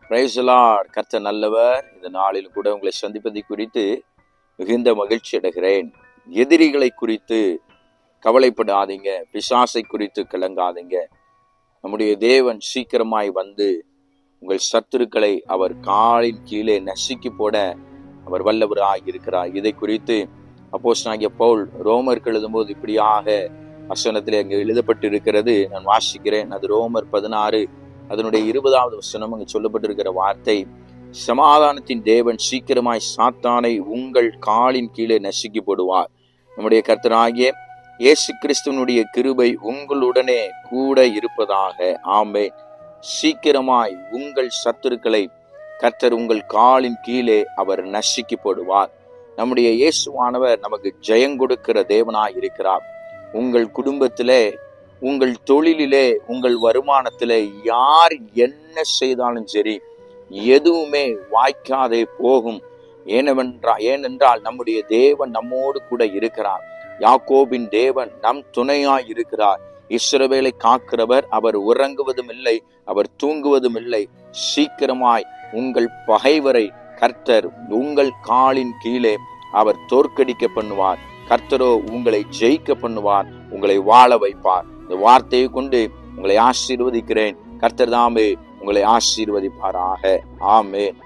Praise the Lord. கர்த்தர் நல்லவர். இந்த நாளில் கூட உங்களை சந்திப்பதை குறித்து மிகுந்த மகிழ்ச்சி அடைகிறேன். எதிரிகளை குறித்து கவலைப்படாதீங்க, பிசாசை குறித்து கலங்காதீங்க. நம்முடைய தேவன் சீக்கிரமாய் வந்து உங்கள் சத்துருக்களை அவர் காலின் கீழே நசுக்கி போட அவர் வல்லவராக இருக்கிறார். இதை குறித்து அப்போஸ்தலனாகிய பவுல் ரோமருக்கு எழுதும்போது இப்படியாக வசனத்திலே அங்கே எழுதப்பட்டு இருக்கிறது. நான் வாசிக்கிறேன். அது ரோமர் 16 அதனுடைய 20வது வசனம். அங்கு சொல்லப்பட்டிருக்கிற வார்த்தை, சமாதானத்தின் தேவன் சீக்கிரமாய் சாத்தானை உங்கள் காலின் கீழே நசுக்கி போடுவார். நம்முடைய கர்த்தராகிய இயேசு கிறிஸ்துவனுடைய கிருபை உங்களுடனே கூட இருப்பதாக. ஆமென். சீக்கிரமாய் உங்கள் சத்துருக்களை கர்த்தர் உங்கள் காலின் கீழே அவர் நசுக்கி போடுவார். நம்முடைய இயேசுவானவர் நமக்கு ஜெயம் கொடுக்கிற தேவனாய் இருக்கிறார். உங்கள் குடும்பத்திலே, உங்கள் தொழிலிலே, உங்கள் வருமானத்திலே யார் என்ன செய்தாலும் சரி, எதுவுமே வாய்க்காதே போகும். ஏனென்றால் நம்முடைய தேவன் நம்மோடு கூட இருக்கிறார். யாக்கோபின் தேவன் நம் துணையாய் இருக்கிறார். இஸ்ரவேலை காக்கிறவர். அவர் உறங்குவதும் இல்லை, அவர் தூங்குவதும் இல்லை. சீக்கிரமாய் உங்கள் பகைவரை கர்த்தர் உங்கள் காலின் கீழே அவர் தோற்கடிக்க பண்ணுவார். கர்த்தரோ உங்களை ஜெயிக்க பண்ணுவார், உங்களை வாழ வைப்பார். இந்த வார்த்தையை கொண்டு உங்களை ஆசீர்வதிக்கிறேன். கர்த்தர் தாமே உங்களை ஆசீர்வதிப்பாராக. ஆமென்.